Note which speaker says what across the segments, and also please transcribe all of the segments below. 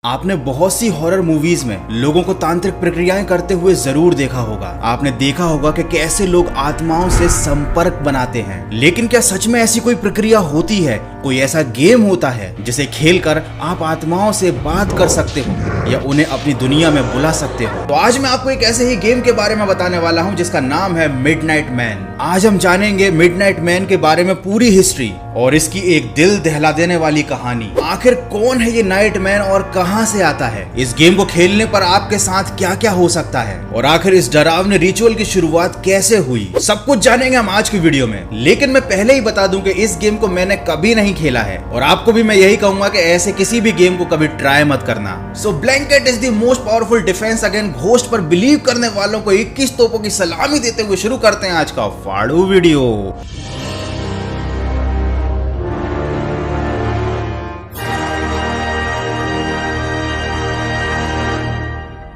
Speaker 1: आपने बहुत सी horror movies में लोगों को तांत्रिक प्रक्रियाएं करते हुए जरूर देखा होगा। आपने देखा होगा कि कैसे लोग आत्माओं से संपर्क बनाते हैं, लेकिन क्या सच में ऐसी कोई प्रक्रिया होती है? कोई ऐसा गेम होता है जिसे खेलकर आप आत्माओं से बात कर सकते हो या उन्हें अपनी दुनिया में बुला सकते हो? तो आज मैं आपको एक ऐसे ही गेम के बारे में बताने वाला हूं जिसका नाम है मिडनाइट मैन। आज हम जानेंगे मिडनाइट मैन के बारे में पूरी हिस्ट्री और इसकी एक दिल दहला देने वाली कहानी। आखिर कौन है ये नाइट मैन और कहां से आता है? इस गेम को खेलने पर आपके साथ क्या क्या हो सकता है और आखिर इस डरावने रिचुअल की शुरुआत कैसे हुई, सब कुछ जानेंगे हम आज की वीडियो में। लेकिन मैं पहले ही बता दूं कि इस गेम को मैंने कभी नहीं खेला है और आपको भी मैं यही कहूंगा कि ऐसे किसी भी गेम को कभी ट्राई मत करना। So blanket is the most powerful defence against ghost पर बिलीव करने वालों को 21 तोपों की सलामी देते हुए शुरू करते हैं आज का फाड़ू वीडियो।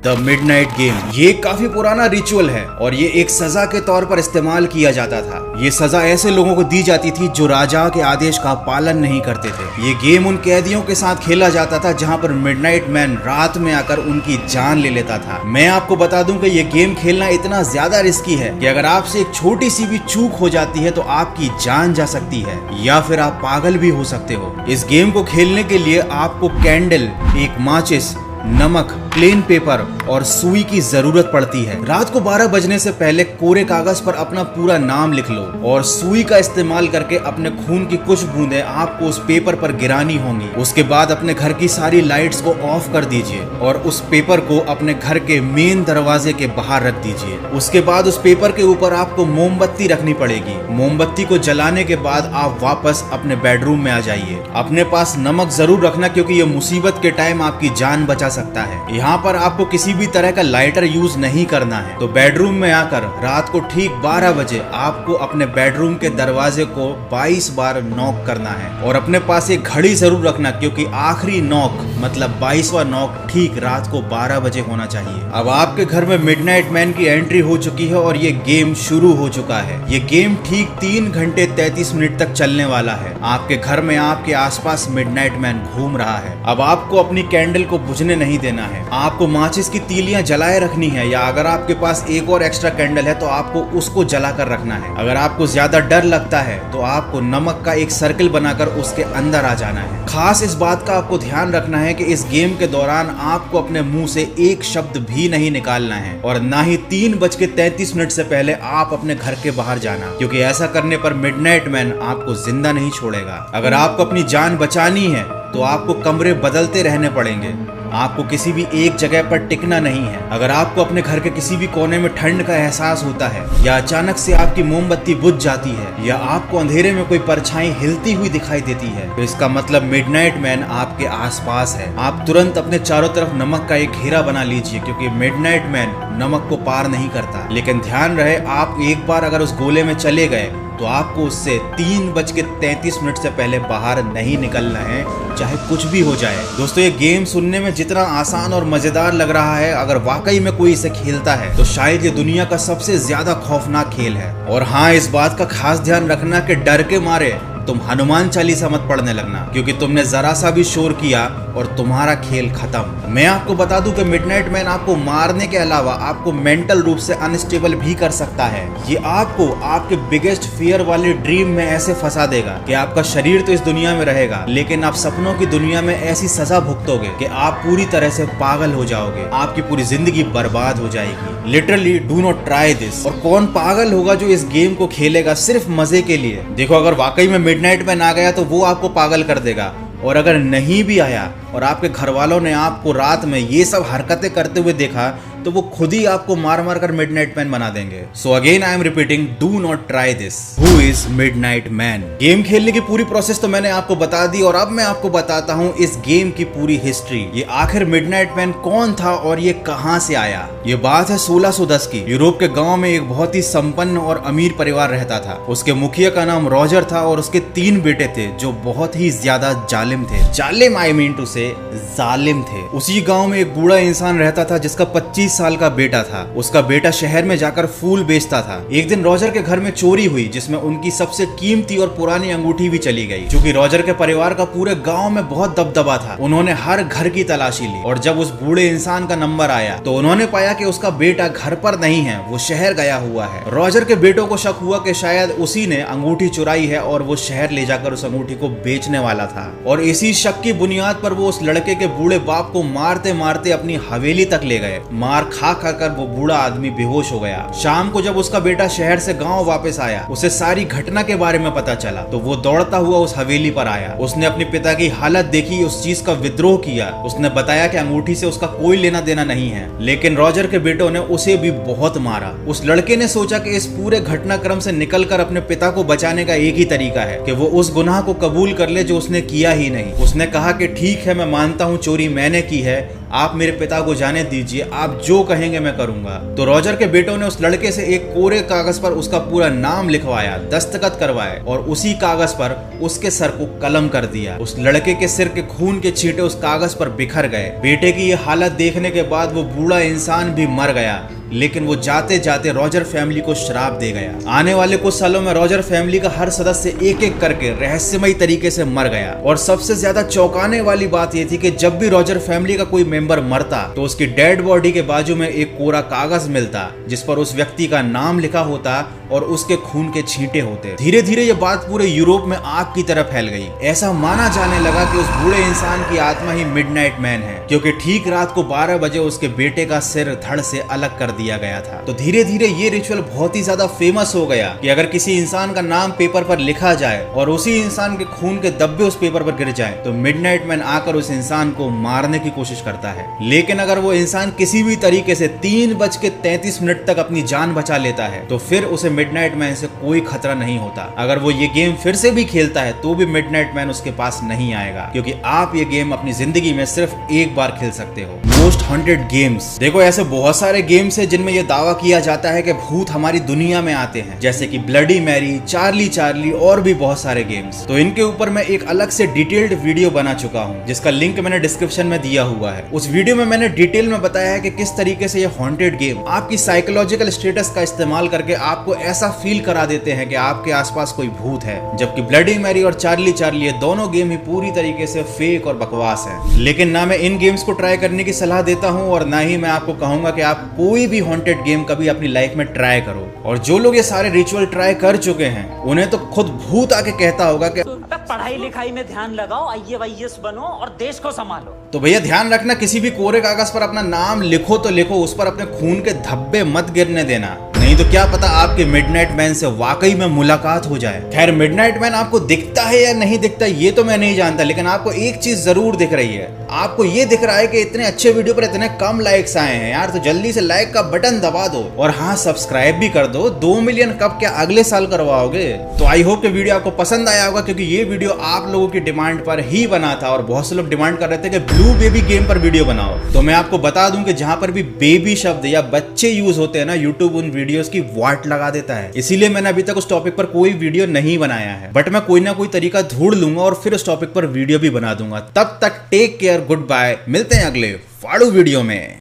Speaker 1: द मिडनाइट गेम ये काफी पुराना रिचुअल है और ये एक सजा के तौर पर इस्तेमाल किया जाता था। ये सजा ऐसे लोगों को दी जाती थी जो राजा के आदेश का पालन नहीं करते थे। ये गेम उन कैदियों के साथ खेला जाता था जहां पर मिडनाइट मैन रात में आकर उनकी जान ले लेता था। मैं आपको बता दूं कि ये गेम खेलना इतना ज्यादा रिस्की है कि अगर आपसे एक छोटी सी भी चूक हो जाती है तो आपकी जान जा सकती है या फिर आप पागल भी हो सकते हो। इस गेम को खेलने के लिए आपको कैंडल, एक माचिस, नमक, प्लेन पेपर और सुई की जरूरत पड़ती है। रात को 12 बजने से पहले कोरे कागज पर अपना पूरा नाम लिख लो और सुई का इस्तेमाल करके अपने खून की कुछ बूंदें आपको उस पेपर पर गिरानी होंगी। उसके बाद अपने घर की सारी लाइट्स को ऑफ कर दीजिए और उस पेपर को अपने घर के मेन दरवाजे के बाहर रख दीजिए। उसके बाद उस पेपर के ऊपर आपको मोमबत्ती रखनी पड़ेगी। मोमबत्ती को जलाने के बाद आप वापस अपने बेडरूम में आ जाइए। अपने पास नमक जरूर रखना क्योंकि ये मुसीबत के टाइम आपकी जान बचा सकता है। यहाँ पर आपको किसी भी तरह का लाइटर यूज नहीं करना है। तो बेडरूम में आकर रात को ठीक 12 बजे आपको अपने बेडरूम के दरवाजे को 22 बार नॉक करना है और अपने पास एक घड़ी जरूर रखना क्योंकि आखिरी नॉक मतलब 22वां नॉक ठीक रात को 12 बजे होना चाहिए। अब आपके घर में मिडनाइट मैन की एंट्री हो चुकी है और ये गेम शुरू हो चुका है। ये गेम ठीक 3 घंटे 33 मिनट तक चलने वाला है। आपके घर में आपके आसपास मिडनाइट मैन घूम रहा है। अब आपको अपनी कैंडल को बुझने नहीं देना है। आपको माचिस की तीलियां जलाए रखनी है या अगर आपके पास एक और एक्स्ट्रा कैंडल है तो आपको उसको जलाकर रखना है। अगर आपको ज्यादा डर लगता है तो आपको नमक का एक सर्कल बनाकर उसके अंदर आ जाना है। खास इस बात का आपको ध्यान रखना है कि इस गेम के दौरान आपको अपने मुंह से एक शब्द भी नहीं निकालना है और ना ही 3:33 से पहले आप अपने घर के बाहर जाना, क्योंकि ऐसा करने पर मिडनाइट मैन आपको जिंदा नहीं छोड़ेगा। अगर आपको अपनी जान बचानी है तो आपको कमरे बदलते रहने पड़ेंगे। आपको किसी भी एक जगह पर टिकना नहीं है। अगर आपको अपने घर के किसी भी कोने में ठंड का एहसास होता है या अचानक से आपकी मोमबत्ती बुझ जाती है या आपको अंधेरे में कोई परछाई हिलती हुई दिखाई देती है तो इसका मतलब मिडनाइट मैन आपके आसपास है। आप तुरंत अपने चारों तरफ नमक का एक घेरा बना लीजिए क्योंकि मिडनाइट मैन नमक को पार नहीं करता। लेकिन ध्यान रहे, आप एक बार अगर उस गोले में चले गए तो आपको उससे 3:33 से पहले बाहर नहीं निकलना है, चाहे कुछ भी हो जाए। दोस्तों, ये गेम सुनने में जितना आसान और मजेदार लग रहा है, अगर वाकई में कोई इसे खेलता है तो शायद ये दुनिया का सबसे ज्यादा खौफनाक खेल है। और हाँ, इस बात का खास ध्यान रखना कि डर के मारे तुम हनुमान चालीसा मत पढ़ने लगना क्योंकि तुमने जरा सा भी शोर किया और तुम्हारा खेल खत्म। मैं आपको बता दूं कि मिडनाइट मैन आपको मारने के अलावा आपको मेंटल रूप से अनस्टेबल भी कर सकता है। ये आपको आपके बिगेस्ट फियर वाले ड्रीम में ऐसे फंसा देगा कि आपका शरीर तो इस दुनिया में रहेगा लेकिन आप सपनों की दुनिया में ऐसी सजा भुगतोगे कि आप पूरी तरह से पागल हो जाओगे। आपकी पूरी जिंदगी बर्बाद हो जाएगी। Literally do not try this. और कौन पागल होगा जो इस गेम को खेलेगा सिर्फ मजे के लिए? देखो, अगर वाकई में मिडनाइट मैन आ गया तो वो आपको पागल कर देगा और अगर नहीं भी आया और आपके घर वालों ने आपको रात में ये सब हरकतें करते हुए देखा तो वो खुद ही आपको मार मार कर मिडनाइट मैन बना देंगे। So again I am repeating, do not try this. Who is midnight man? Game खेलने की पूरी प्रोसेस तो मैंने आपको बता दी और अब मैं आपको बताता हूँ इस गेम की पूरी हिस्ट्री। ये आखिर मिडनाइट मैन कौन था और ये कहाँ से आया? ये बात है 1610 की। यूरोप के गांव में एक बहुत ही संपन्न और अमीर परिवार रहता था। उसके मुखिया का नाम रॉजर था और उसके 3 बेटे थे जो बहुत ही ज्यादा जालिम थे। जालिम, आई मीन टू से जालिम थे। उसी गांव में एक बूढ़ा इंसान रहता था जिसका 25 20 साल का बेटा था। उसका बेटा शहर में जाकर फूल बेचता था। एक दिन रॉजर के घर में चोरी हुई जिसमें उनकी सबसे कीमती और पुरानी अंगूठी भी चली गई। क्योंकि रॉजर के परिवार का पूरे गांव में बहुत दबदबा था, उन्होंने हर घर की तलाशी ली और जब उस बूढ़े इंसान का नंबर आया तो उन्होंने पाया कि उसका बेटा घर पर नहीं है, वो शहर गया हुआ है। रॉजर के बेटों को शक हुआ कि शायद उसी ने अंगूठी चुराई है और वो शहर ले जाकर उस अंगूठी को बेचने वाला था। और इसी शक की बुनियाद पर वो उस लड़के के बूढ़े बाप को मारते मारते अपनी हवेली तक ले गए। मार खा खा कर वो बूढ़ा आदमी बेहोश हो गया। शाम को जब उसका बेटा शहर से गांव वापस आया, उसे सारी घटना के बारे में पता चला तो वो दौड़ता हुआ उस हवेली पर आया। उसने अपने पिता की हालत देखी, उस चीज का विद्रोह किया। उसने बताया कि अंगूठी से उसका कोई लेना देना नहीं है, लेकिन रॉजर के बेटों ने उसे भी बहुत मारा। उस लड़के ने सोचा कि इस पूरे घटनाक्रम से निकलकर अपने पिता को बचाने का एक ही तरीका है कि वो उस गुनाह को कबूल कर ले जो उसने किया ही नहीं। उसने कहा कि ठीक है, मैं मानता हूँ चोरी मैंने की है, आप मेरे पिता को जाने दीजिए, आप जो कहेंगे मैं करूंगा। तो रॉजर के बेटों ने उस लड़के से एक कोरे कागज पर उसका पूरा नाम लिखवाया, दस्तखत करवाए और उसी कागज पर उसके सर को कलम कर दिया। उस लड़के के सिर के खून के छींटे उस कागज पर बिखर गए। बेटे की ये हालत देखने के बाद वो बूढ़ा इंसान भी मर गया, लेकिन वो जाते जाते रॉजर फैमिली को श्राप दे गया। आने वाले कुछ सालों में रॉजर फैमिली का हर सदस्य एक एक करके रहस्यमयी तरीके से मर गया। और सबसे ज्यादा चौंकाने वाली बात यह थी कि जब भी रॉजर फैमिली का कोई मेंबर मरता तो उसकी डेड बॉडी के बाजू में एक कोरा कागज मिलता जिस पर उस व्यक्ति का नाम लिखा होता और उसके खून के छींटे होते। धीरे धीरे ये बात पूरे यूरोप में आग की तरह फैल गई। ऐसा माना जाने लगा कि उस बूढ़े इंसान की आत्मा ही मिडनाइट मैन है, क्योंकि ठीक रात को 12 बजे उसके बेटे का सिर धड़ से अलग कर दिया गया था। तो धीरे धीरे ये रिचुअल बहुत ही ज्यादा फेमस हो गया कि अगर किसी इंसान का नाम पेपर पर लिखा जाए और उसी इंसान के खून के धब्बे उस पेपर पर गिर जाए तो मिडनाइट मैन आकर उस इंसान को मारने की कोशिश करता है। लेकिन अगर वो इंसान किसी भी तरीके से 3:33 तक अपनी जान बचा लेता है तो फिर उसे मिडनाइट मैन से कोई खतरा नहीं होता। अगर वो ये गेम फिर से भी खेलता है तो भी मिडनाइट मैन उसके पास नहीं आएगा, क्योंकि आप ये गेम अपनी जिंदगी में सिर्फ एक बार खेल सकते हो। मोस्ट हॉन्टेड गेम्स, देखो ऐसे बहुत सारे गेम्स है जिनमें यह दावा किया जाता है कि भूत हमारी दुनिया में आते हैं, जैसे कि ब्लडी मैरी, चार्ली चार्ली और भी बहुत सारे गेम्स। तो इनके ऊपर मैं एक अलग से डिटेल्ड वीडियो बना चुका हूँ जिसका लिंक मैंने डिस्क्रिप्शन में दिया हुआ है। उस वीडियो में मैंने डिटेल में बताया है कि किस तरीके से ये हॉन्टेड गेम आपकी साइकोलॉजिकल स्टेटस का इस्तेमाल करके आपको ऐसा फील करा देते हैं कि आपके आसपास कोई भूत है, जबकि ब्लडी मैरी और चार्ली चार्ली ये दोनों गेम ही पूरी तरीके से फेक और बकवास है। लेकिन ना मैं इन गेम्स को ट्राई करने की सलाह देता हूँ और ना ही मैं आपको कहूंगा कि आप कोई भी हॉन्टेड गेम कभी अपनी लाइफ में ट्राई करो। और जो लोग ये सारे रिचुअल ट्राई कर चुके हैं उन्हें तो खुद भूत आके कहता होगा कि
Speaker 2: पढ़ाई लिखाई में ध्यान लगाओ, IAS बनो और देश को संभालो।
Speaker 1: तो भैया ध्यान रखना, किसी भी कोरे कागज पर अपना नाम लिखो तो लिखो, उस पर अपने खून के धब्बे मत गिरने देना, नहीं तो क्या पता आपके मिडनाइट मैन से वाकई में मुलाकात हो जाए। खैर मिडनाइट मैन आपको दिखता है या नहीं दिखता ये तो मैं नहीं जानता, लेकिन आपको एक चीज जरूर दिख रही है, आपको ये दिख रहा है कि इतने अच्छे वीडियो पर इतने कम लाइक्स आए हैं यार, तो जल्दी से लाइक का बटन दबा दो और हाँ सब्सक्राइब भी कर दो। 2 मिलियन कब क्या अगले साल करवाओगे? तो आई होप कि वीडियो आपको पसंद आया होगा, क्योंकि ये वीडियो आप लोगों की डिमांड पर ही बना था और बहुत से लोग डिमांड कर रहे थे कि ब्लू बेबी गेम पर वीडियो बनाओ। तो मैं आपको बता दूं कि जहां पर भी बेबी शब्द या बच्चे यूज होते हैं ना, यूट्यूब उन वीडियोस की वाट लगा देता है। इसीलिए मैंने अभी तक उस टॉपिक पर कोई वीडियो नहीं बनाया है, बट मैं कोई ना कोई तरीका ढूंढ लूंगा और फिर उस टॉपिक पर वीडियो भी बना दूंगा। तब तक टेक केयर, गुड बाय, मिलते हैं अगले फाड़ू वीडियो में।